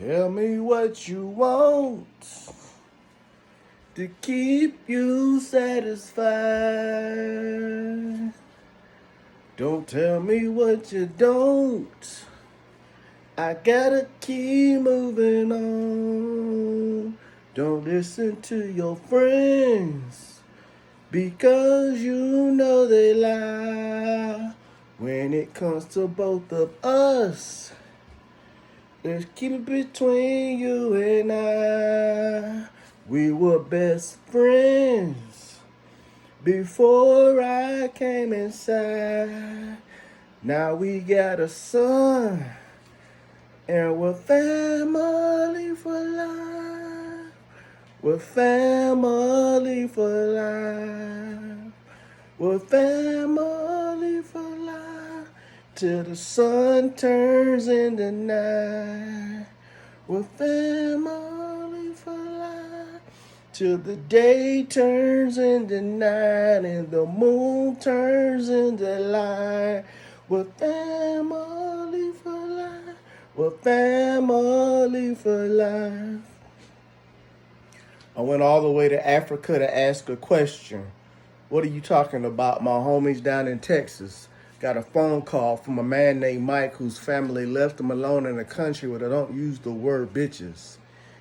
Tell me what you want to keep you satisfied. Don't tell me what you don't. I gotta keep moving on. Don't listen to your friends because you know they lie. When it comes to both of us, let's keep it between you and I. We were best friends before I came inside. Now we got a son, and we're family for life. We're family for life. We're family for life. Till the sun turns into night. We're family for life. Till the day turns into night and the moon turns into light. We're family for life. We're family for life. I went all the way to Africa to ask a question. What are you talking about? My homies down in Texas got a phone call from a man named Mike whose family left him alone in a country where they don't use the word bitches.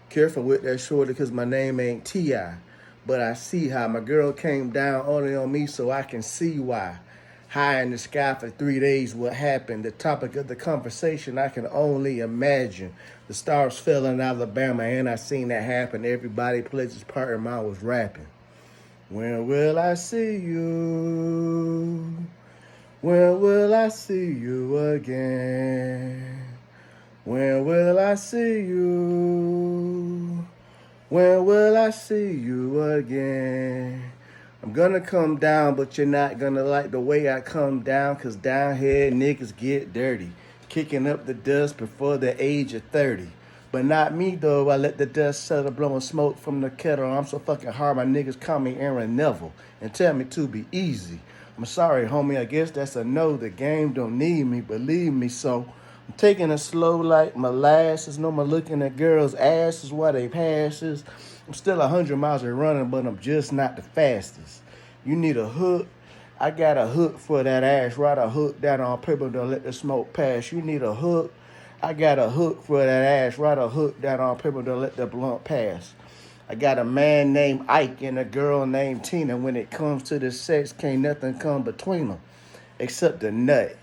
Careful with that shorty because my name ain't T.I. But I see how my girl came down only on me so I can see why. High in the sky for 3 days, what happened? The topic of the conversation, I can only imagine. The stars fell in Alabama and I seen that happen. Everybody pledged his part and mine was rapping. When will I see you? When will I see you again? When will I see you? When will I see you again? I'm gonna come down, but you're not gonna like the way I come down, cause down here niggas get dirty, kicking up the dust before the age of 30. But not me though, I let the dust settle, blowing smoke from the kettle. I'm so fucking hard, my niggas call me Aaron Neville and tell me to be easy. I'm sorry, homie, I guess that's a no. The game don't need me, believe me, so I'm taking it slow like molasses. No more looking at girls' asses while they passes. I'm still 100 miles a running, but I'm just not the fastest. You need a hook? I got a hook for that ass. Write a hook down on paper, don't let the smoke pass. You need a hook? I got a hook for that ass. Write a hook down on paper, don't let the blunt pass. I got a man named Ike and a girl named Tina. When it comes to the sex, can't nothing come between them except the nut.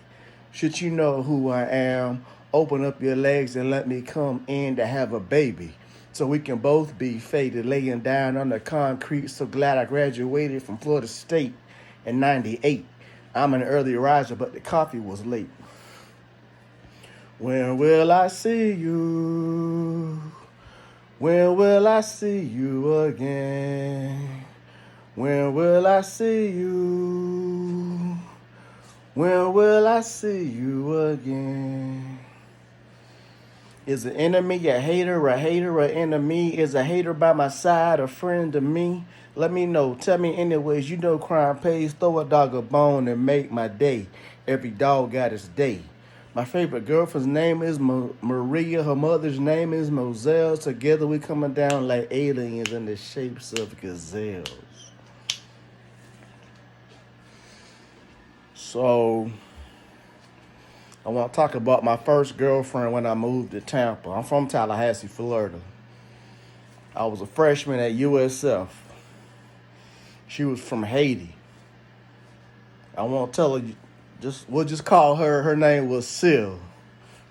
Should you know who I am, open up your legs and let me come in to have a baby. So we can both be faded, laying down on the concrete. So glad I graduated from Florida State in 98. I'm an early riser, but the coffee was late. When will I see you? When will I see you again? When will I see you? When will I see you again? Is an enemy a hater, an enemy? Is a hater by my side a friend to me? Let me know. Tell me anyways. You know crime pays. Throw a dog a bone and make my day. Every dog got its day. My favorite girlfriend's name is Maria. Her mother's name is Moselle. Together we coming down like aliens in the shapes of gazelles. So, I want to talk about my first girlfriend when I moved to Tampa. I'm from Tallahassee, Florida. I was a freshman at USF. She was from Haiti. I won't tell her, we'll just call her, her name was Sylv.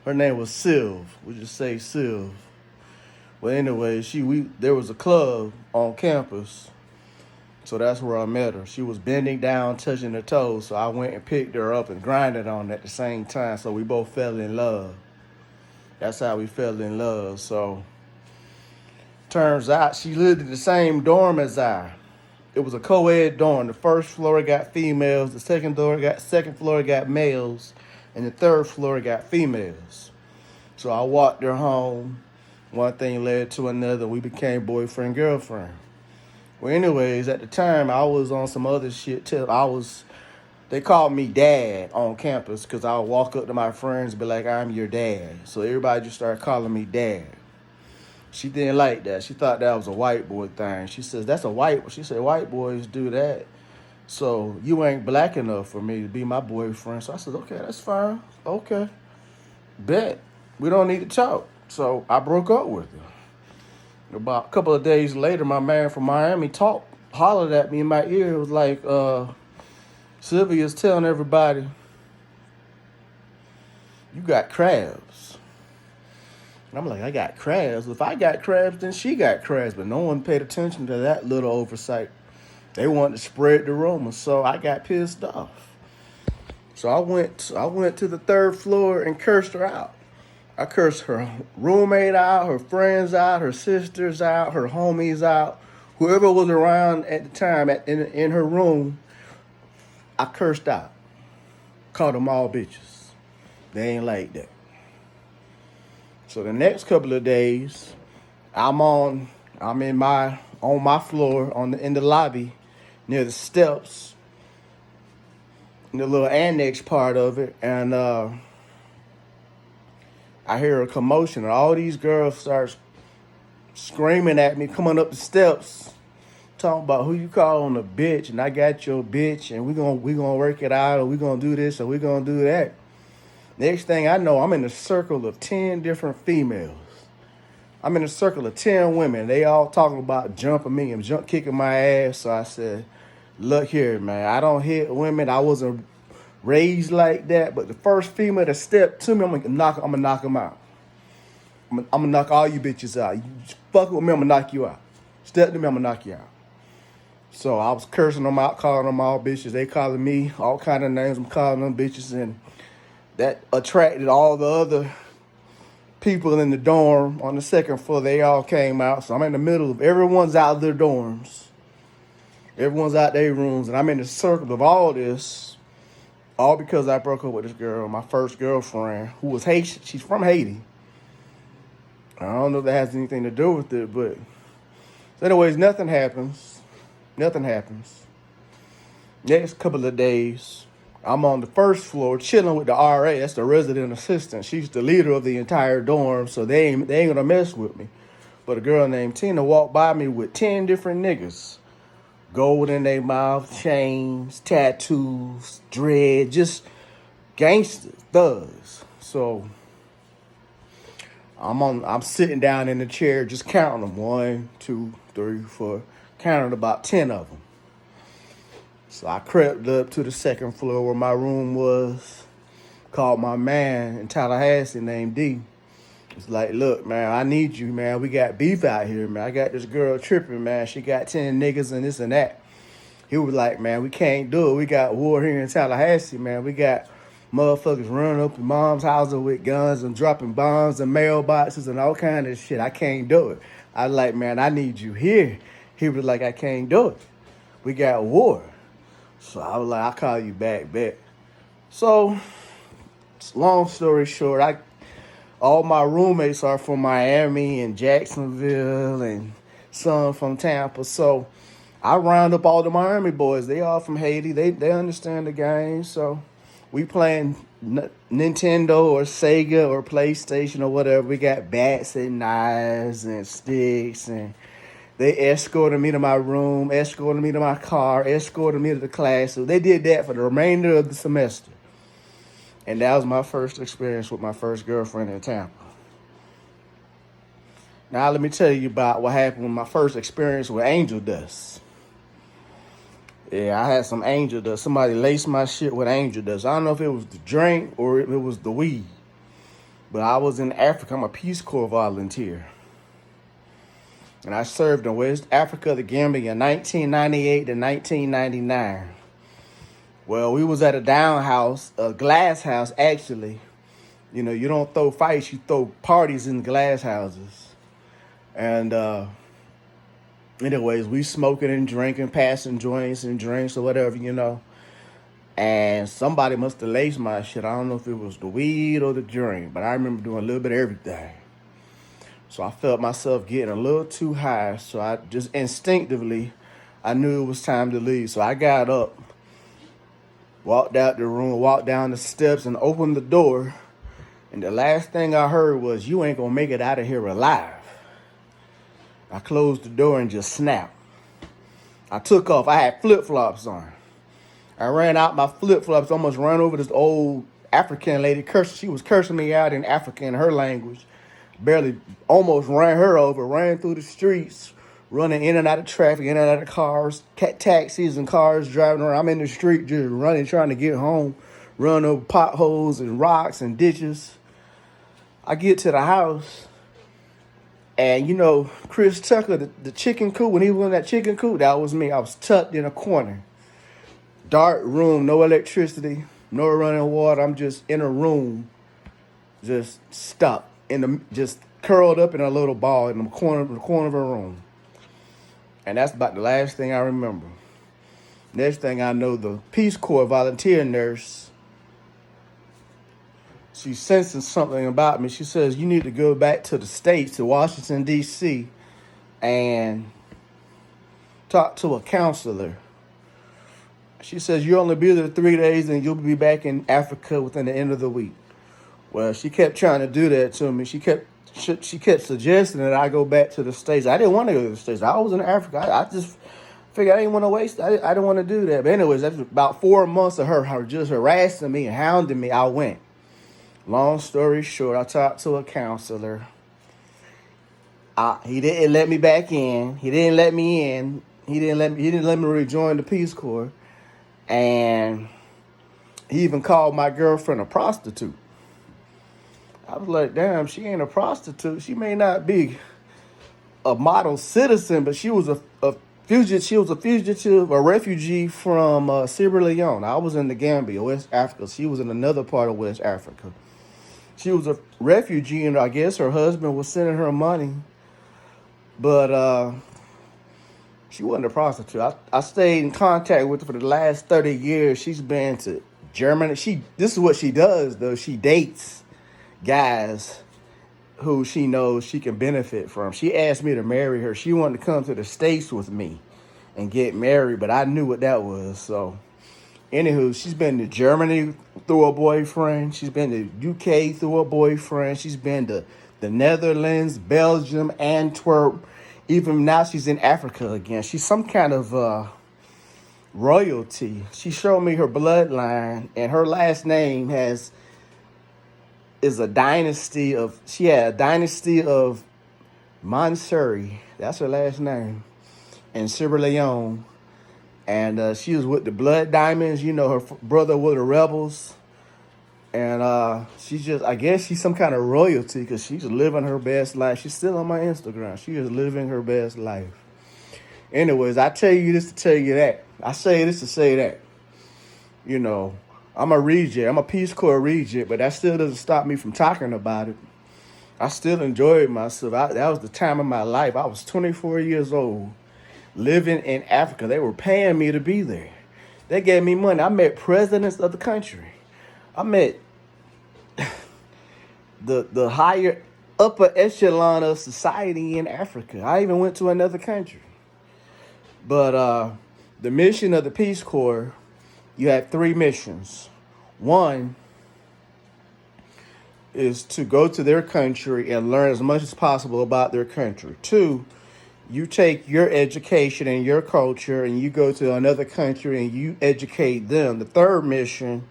Her name was Sylv. We'll just say Sylv. Well, anyway, there was a club on campus. So that's where I met her. She was bending down, touching her toes. So I went and picked her up and grinded on her at the same time. So we both fell in love. That's how we fell in love. So turns out she lived in the same dorm as I. It was a co-ed dorm. The first floor got females. The second floor got males. And the third floor got females. So I walked her home. One thing led to another. We became boyfriend, girlfriend. Well, anyways, at the time, I was on some other shit too. They called me dad on campus because I would walk up to my friends and be like, I'm your dad. So everybody just started calling me dad. She didn't like that. She thought that was a white boy thing. She says, that's a white. She said, white boys do that. So you ain't black enough for me to be my boyfriend. So I said, okay, that's fine. Okay. Bet. We don't need to talk. So I broke up with her. About a couple of days later, my man from Miami hollered at me in my ear. It was like, Sylvia's telling everybody, you got crabs. And I'm like, I got crabs. If I got crabs, then she got crabs. But no one paid attention to that little oversight. They wanted to spread the rumor, so I got pissed off. So I went to the third floor and cursed her out. I cursed her roommate out, her friends out, her sisters out, her homies out, whoever was around at the time in her room. I cursed out. Called them all bitches. They ain't like that. So the next couple of days, I'm on my floor in the lobby near the steps, in the little annex part of it, and I hear a commotion, and all these girls start screaming at me, coming up the steps, talking about who you calling a bitch, and I got your bitch, and we gonna work it out, or we gonna do this, or we gonna do that. Next thing I know, I'm in a circle of 10 different females. I'm in a circle of 10 women. They all talking about jumping me and kicking my ass. So I said, look here, man, I don't hit women. I wasn't raised like that. But the first female that stepped to me, I'm gonna knock them out. I'm gonna knock all you bitches out. You fuck with me, I'm gonna knock you out. Step to me, I'm gonna knock you out. So I was cursing them out, calling them all bitches. They calling me all kind of names. I'm calling them bitches, and that attracted all the other people in the dorm on the second floor. They all came out. So I'm in the middle of everyone's out of their dorms. Everyone's out their rooms. And I'm in the circle of all this. All because I broke up with this girl, my first girlfriend, who was Haitian. She's from Haiti. I don't know if that has anything to do with it, but so anyways, nothing happens. Nothing happens. Next couple of days, I'm on the first floor chilling with the RA. That's the resident assistant. She's the leader of the entire dorm, so they ain't gonna mess with me. But a girl named Tina walked by me with 10 different niggas. Gold in their mouth, chains, tattoos, dread, just gangster thugs. So I'm sitting down in the chair just counting them. 1, 2, 3, 4. Counted about 10 of them. So I crept up to the second floor where my room was, called my man in Tallahassee named D. It's like, look, man, I need you, man. We got beef out here, man. I got this girl tripping, man. She got 10 niggas and this and that. He was like, man, we can't do it. We got war here in Tallahassee, man. We got motherfuckers running up in mom's house with guns and dropping bombs and mailboxes and all kind of shit. I can't do it. I was like, man, I need you here. He was like, I can't do it. We got war. So I was like, I'll call you back. So, long story short, all my roommates are from Miami and Jacksonville and some from Tampa. So I round up all the Miami boys. They all from Haiti. They understand the game. So we playing Nintendo or Sega or PlayStation or whatever. We got bats and knives and sticks, and they escorted me to my room, escorted me to my car, escorted me to the class. So they did that for the remainder of the semester. And that was my first experience with my first girlfriend in Tampa. Now let me tell you about what happened with my first experience with angel dust. Yeah, I had some angel dust. Somebody laced my shit with angel dust. I don't know if it was the drink or if it was the weed. But I was in Africa. I'm a Peace Corps volunteer. And I served in West Africa, the Gambia, 1998 to 1999. Well, we was at a down house, a glass house, actually. You know, you don't throw fights, you throw parties in glass houses. And anyways, we smoking and drinking, passing joints and drinks or whatever, you know. And somebody must have laced my shit. I don't know if it was the weed or the drink, but I remember doing a little bit of everything. So I felt myself getting a little too high. So I just instinctively, I knew it was time to leave. So I got up, walked out the room, walked down the steps and opened the door. And the last thing I heard was, you ain't gonna make it out of here alive. I closed the door and just snapped. I took off. I had flip-flops on. I ran out my flip-flops, almost ran over this old African lady. She was cursing me out in African, her language. Barely, almost ran her over, ran through the streets, running in and out of traffic, in and out of cars, taxis and cars driving around. I'm in the street just running, trying to get home, run over potholes and rocks and ditches. I get to the house, and you know, Chris Tucker, the chicken coop, when he was in that chicken coop, that was me. I was tucked in a corner. Dark room, no electricity, no running water. I'm just in a room, just stuck just curled up in a little ball in the corner of a room. And that's about the last thing I remember. Next thing I know, the Peace Corps volunteer nurse, she's sensing something about me. She says, you need to go back to the States, to Washington, D.C., and talk to a counselor. She says, you'll only be there 3 days and you'll be back in Africa within the end of the week. Well, she kept trying to do that to me. She kept suggesting that I go back to the States. I didn't want to go to the States. I was in Africa. I just figured I didn't want to waste. I didn't want to do that. But anyways, after about 4 months of her just harassing me and hounding me, I went. Long story short, I talked to a counselor. He didn't let me back in. He didn't let me in. He didn't let me rejoin the Peace Corps. And he even called my girlfriend a prostitute. I was like, damn, she ain't a prostitute. She may not be a model citizen, but she was a fugitive. She was a fugitive, a refugee from Sierra Leone. I was in the Gambia, West Africa. She was in another part of West Africa. She was a refugee, and I guess her husband was sending her money. But she wasn't a prostitute. I stayed in contact with her for the last 30 years. She's been to Germany. This is what she does, though. She dates guys who she knows she can benefit from. She asked me to marry her. She wanted to come to the States with me and get married, but I knew what that was. So, anywho, she's been to Germany through a boyfriend. She's been to UK through a boyfriend. She's been to the Netherlands, Belgium, Antwerp. Even now she's in Africa again. She's some kind of royalty. She showed me her bloodline, and her last name is a dynasty of, she had a dynasty of Mansuri. That's her last name. In Sierra Leone. And she was with the Blood Diamonds. You know, her brother was the rebels. And she's just, I guess she's some kind of royalty because she's living her best life. She's still on my Instagram. She is living her best life. Anyways, I tell you this to tell you that. I say this to say that. You know, I'm a reject. I'm a Peace Corps reject, but that still doesn't stop me from talking about it. I still enjoyed myself. That was the time of my life. I was 24 years old, living in Africa. They were paying me to be there. They gave me money. I met presidents of the country. I met the higher, upper echelon of society in Africa. I even went to another country. But the mission of the Peace Corps, you had 3 missions. One is to go to their country and learn as much as possible about their country. 2, you take your education and your culture and you go to another country and you educate them. The 3rd mission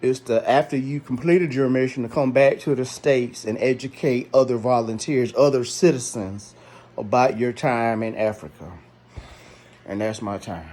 is to, after you completed your mission, to come back to the States and educate other volunteers, other citizens about your time in Africa. And that's my time.